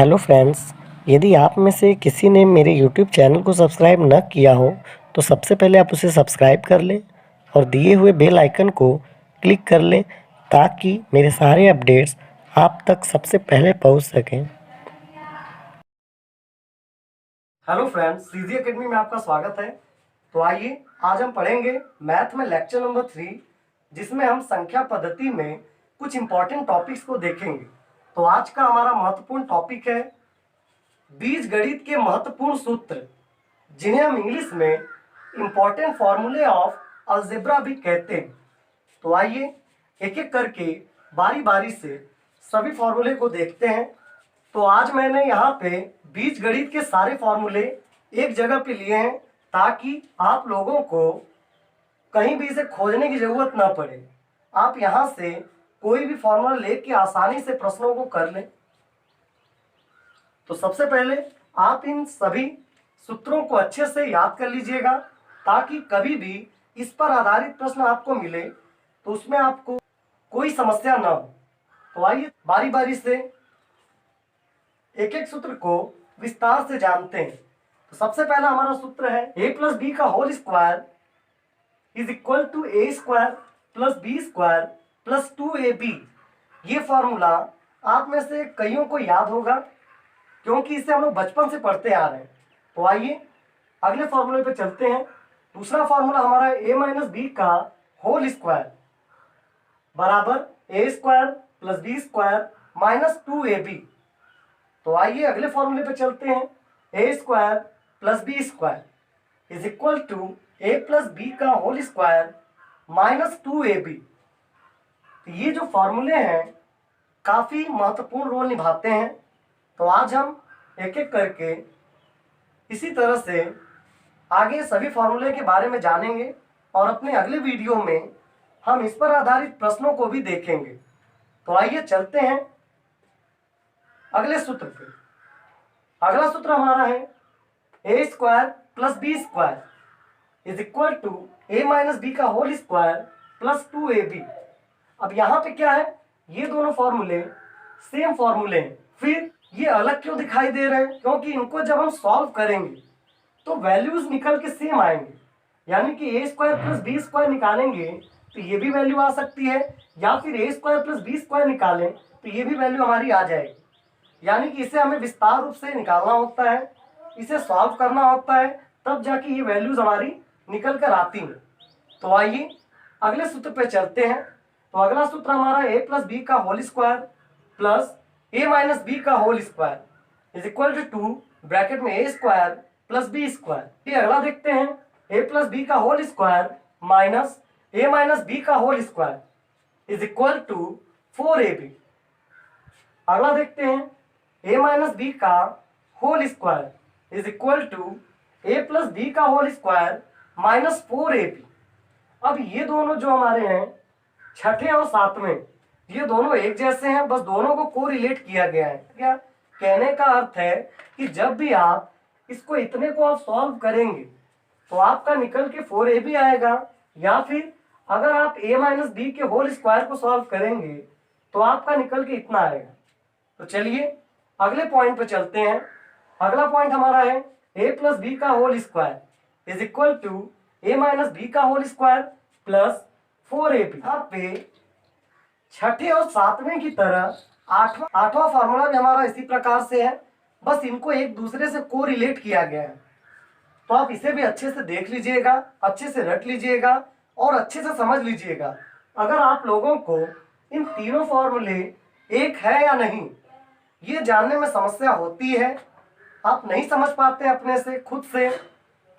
Hello friends, यदि आप में से किसी ने मेरे यूट्यूब चैनल को सब्सक्राइब न किया हो तो सबसे पहले आप उसे सब्सक्राइब कर लें और दिए हुए बेल आइकन को क्लिक कर लें ताकि मेरे सारे अपडेट्स आप तक सबसे पहले पहुंच सकें। हेलो फ्रेंड्स, सीजी एकेडमी में आपका स्वागत है। तो आइए आज हम पढ़ेंगे मैथ में लेक्चर नंबर 3, जिसमें हम संख्या पद्धति में कुछ इंपॉर्टेंट टॉपिक्स को देखेंगे। तो आज का हमारा महत्वपूर्ण टॉपिक है बीजगणित के महत्वपूर्ण सूत्र, जिन्हें हम इंग्लिश में इंपॉर्टेंट फॉर्मूले ऑफ अलजेब्रा भी कहते हैं। तो आइए एक एक करके बारी बारी से सभी फॉर्मूले को देखते हैं। तो आज मैंने यहाँ पे बीजगणित के सारे फॉर्मूले एक जगह पे लिए हैं ताकि आप लोगों को कहीं भी इसे खोजने की जरूरत ना पड़े। आप यहाँ से कोई भी फॉर्मूला लेके आसानी से प्रश्नों को कर लें। तो सबसे पहले आप इन सभी सूत्रों को अच्छे से याद कर लीजिएगा ताकि कभी भी इस पर आधारित प्रश्न आपको मिले तो उसमें आपको कोई समस्या ना हो। तो आइए बारी बारी से एक एक सूत्र को विस्तार से जानते हैं। तो सबसे पहला हमारा सूत्र है a प्लस बी का whole square is equal to a square plus b square plus 2ab। ये फॉर्मूला आप में से कईयों को याद होगा क्योंकि इसे हम लोग बचपन से पढ़ते आ रहे हैं। तो आइए अगले फॉर्मूले पे चलते हैं। दूसरा फॉर्मूला हमारा a माइनस बी का होल स्क्वायर बराबर a square plus b square minus 2ab। तो आइए अगले फॉर्मूले पे चलते हैं। A square plus b square is equal to a plus b का होल स्क्वायर माइनस 2ab। तो ये जो फॉर्मूले हैं काफी महत्वपूर्ण रोल निभाते हैं। तो आज हम एक एक करके इसी तरह से आगे सभी फॉर्मूले के बारे में जानेंगे और अपने अगले वीडियो में हम इस पर आधारित प्रश्नों को भी देखेंगे। तो आइए चलते हैं अगले सूत्र पे। अगला सूत्र हमारा है a square plus b square is equal to a minus b का होल स्क्वायर प्लस 2ab। अब यहाँ पे क्या है, ये दोनों फॉर्मूले सेम फॉर्मूले हैं, फिर ये अलग क्यों दिखाई दे रहे हैं? क्योंकि इनको जब हम सॉल्व करेंगे तो वैल्यूज निकल के सेम आएंगे। यानी कि ए स्क्वायर प्लस बी स्क्वायर निकालेंगे तो ये भी वैल्यू आ सकती है, या फिर ए स्क्वायर प्लस बी स्क्वायर निकालें तो ये भी वैल्यू हमारी आ जाएगी। यानी कि इसे हमें विस्तार रूप से निकालना होता है, इसे सॉल्व करना होता है, तब जाके ये वैल्यूज हमारी निकल कर आती हैं। तो आइए अगले सूत्र पे चलते हैं। तो अगला सूत्र हमारा ए प्लस बी का whole square plus a minus b का whole square is equal to bracket में a square plus b square. ये अगला देखते हैं, ए प्लस बी का whole square minus a minus b का whole square is equal to 4ab। अगला देखते हैं, ए माइनस बी का whole square is equal to a plus b का होल स्क्वायर माइनस 4ab। अब ये दोनों जो हमारे हैं छठे और सातवें, ये दोनों एक जैसे हैं, बस दोनों को कोरिलेट किया गया है। क्या कहने का अर्थ है कि जब भी आप इसको इतने को आप सॉल्व करेंगे तो आपका निकल के 4ab आएगा, या फिर अगर आप a माइनस बी के होल स्क्वायर को सॉल्व करेंगे तो आपका निकल के इतना आएगा। तो चलिए अगले पॉइंट पे चलते हैं। अगला पॉइंट हमारा है a प्लस बी का whole square is equal to a minus b का होल स्क्वायर प्लस 4ab। यहाँ पे छठे और सातवें की तरह आठवां फार्मूला भी हमारा इसी प्रकार से है, बस इनको एक दूसरे से कोरिलेट किया गया है। तो आप इसे भी अच्छे से देख लीजिएगा, अच्छे से रट लीजिएगा और अच्छे से समझ लीजिएगा। अगर आप लोगों को इन तीनों फॉर्मूले एक है या नहीं ये जानने में समस्या होती है, आप नहीं समझ पाते अपने से खुद से,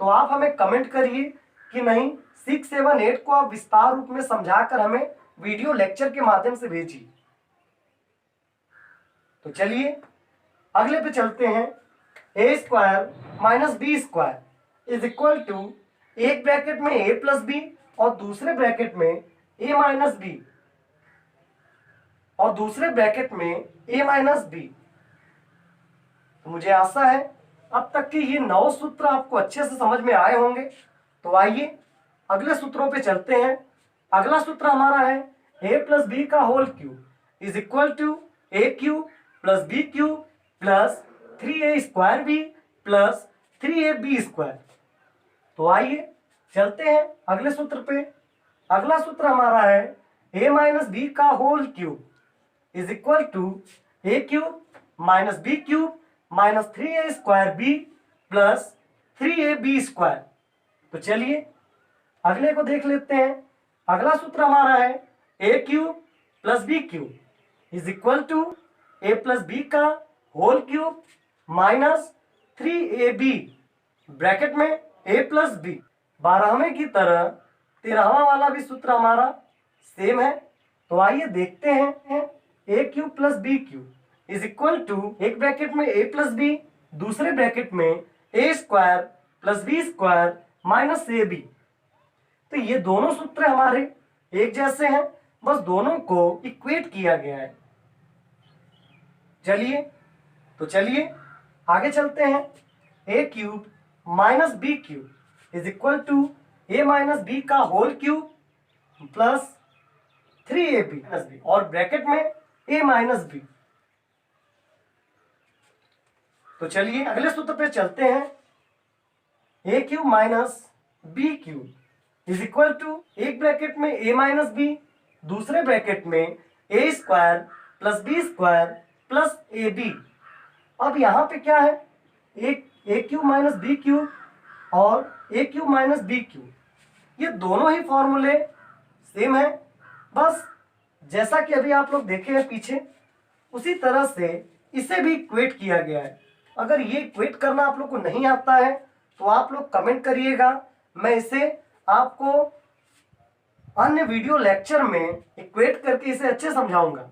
तो आप हमें कमेंट करिए कि नहीं 6, 7, 8 को आप विस्तार रूप में समझाकर हमें वीडियो लेक्चर के माध्यम से भेजिए। तो चलिए अगले पे चलते हैं। A square minus b square is equal to एक ब्रैकेट में ए प्लस बी और दूसरे ब्रैकेट में ए माइनस बी और दूसरे ब्रैकेट में ए माइनस बी। तो मुझे आशा है अब तक के ये 9 सूत्र आपको अच्छे से समझ में आए होंगे। तो आइए अगले सूत्रों पे चलते हैं। अगला सूत्र हमारा है ए प्लस बी का whole cube is equal to a cube plus b cube plus 3a² b plus 3ab²। तो आइए चलते हैं अगले सूत्र पे। अगला सूत्र हमारा है a माइनस बी का whole cube is equal to a³ minus b³ minus 3a² plus 3ab²। तो चलिए अगले को देख लेते हैं। अगला सूत्र हमारा है a³ plus b³ is equal to a plus b का whole cube minus 3ab bracket में a प्लस बी। 12वें की तरह 13वां वाला भी सूत्र हमारा सेम है। तो आइए देखते हैं a³ plus b³ is equal to एक ब्रैकेट में a प्लस बी, दूसरे ब्रैकेट में a² plus b² minus ab। तो ये दोनों सूत्र हमारे एक जैसे हैं, बस दोनों को इक्वेट किया गया है। चलिए आगे चलते हैं। a³ minus b³ is equal to a minus b का होल क्यूब प्लस 3ab और ब्रैकेट में a माइनस बी। तो चलिए अगले सूत्र पे चलते हैं। a³ minus b³ is equal to एक ब्रैकेट में a माइनस बी, दूसरे ब्रैकेट में a² plus b² plus ab। अब यहाँ पे क्या है, एक a³ माइनस b³ और a³ माइनस b³, ये दोनों ही फॉर्मूले सेम है। बस जैसा कि अभी आप लोग देखे हैं पीछे, उसी तरह से इसे भी इक्वेट किया गया है। अगर ये इक्वेट करना आप लोग को नहीं आता है तो आप लोग कमेंट करिएगा, मैं इसे आपको अन्य वीडियो लेक्चर में इक्वेट करके इसे अच्छे समझाऊंगा।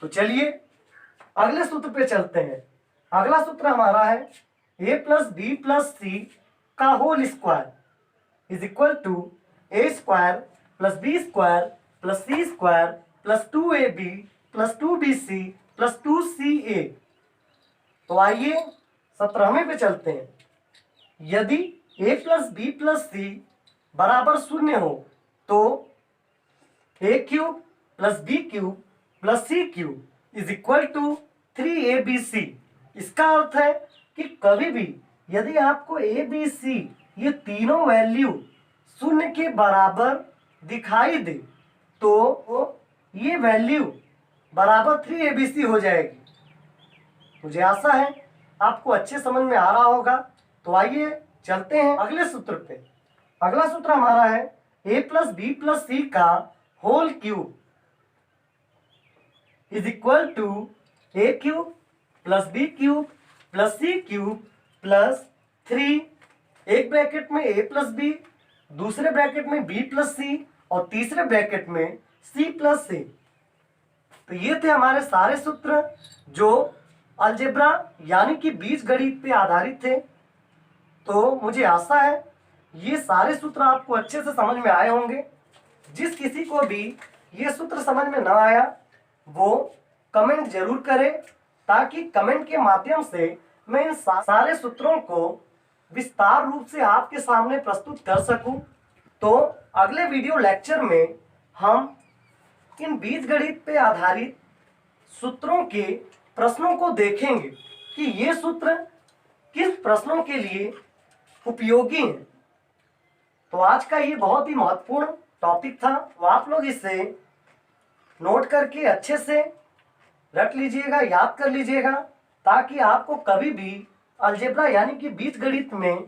तो चलिए अगले सूत्र पे चलते हैं। अगला सूत्र हमारा है a plus b plus c का whole square is equal to a² plus b² plus c² plus 2ab plus 2bc plus 2ca। तो आइए 17वें पे चलते हैं। यदि a plus b plus c बराबर 0 हो तो a³ plus b³ plus c³ is equal to 3abc। इसका अर्थ है कि कभी भी यदि आपको a b c ये तीनों वैल्यू 0 के बराबर दिखाई दे तो ये वैल्यू बराबर 3abc हो जाएगी। मुझे आशा है आपको अच्छे समझ में आ रहा होगा। तो आइए चलते हैं अगले सूत्र पे। अगला सूत्र हमारा है a plus b plus c का whole cube is equal to a³ plus b³ plus c³ plus 3, एक ब्रैकेट में a प्लस बी, दूसरे ब्रैकेट में b प्लस सी और तीसरे ब्रैकेट में c प्लस सी। तो ये थे हमारे सारे सूत्र जो अलजेब्रा यानी कि बीजगणित पे आधारित थे। तो मुझे आशा है ये सारे सूत्र आपको अच्छे से समझ में आए होंगे। जिस किसी को भी ये सूत्र समझ में ना आया वो कमेंट जरूर करे, ताकि कमेंट के माध्यम से मैं इन सारे सूत्रों को विस्तार रूप से आपके सामने प्रस्तुत कर सकूं। तो अगले वीडियो लेक्चर में हम इन बीजगणित पे आधारित सूत्रों के प्रश्नों को देखेंगे कि ये सूत्र किस प्रश्नों के लिए उपयोगी हैं। तो आज का ये बहुत ही महत्वपूर्ण टॉपिक था, तो आप लोग इसे नोट करके अच्छे से रख लीजिएगा, याद कर लीजिएगा, ताकि आपको कभी भी अलजेब्रा यानी कि बीजगणित में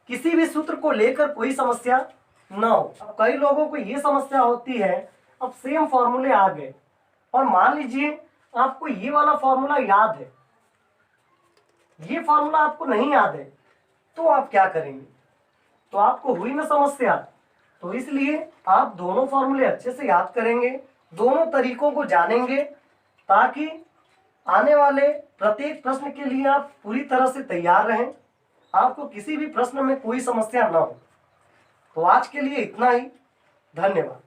किसी भी सूत्र को लेकर कोई समस्या न हो। अब कई लोगों को ये समस्या होती है, अब सेम फॉर्मूले आ गए और मान लीजिए आपको ये वाला फॉर्मूला याद है, ये फॉर्मूला आपको नहीं याद है, तो आप क्या करेंगे? तो आपको हुई ना समस्या। तो इसलिए आप दोनों फॉर्मूले अच्छे से याद करेंगे, दोनों तरीकों को जानेंगे, ताकि आने वाले प्रत्येक प्रश्न के लिए आप पूरी तरह से तैयार रहें, आपको किसी भी प्रश्न में कोई समस्या ना हो। तो आज के लिए इतना ही। धन्यवाद।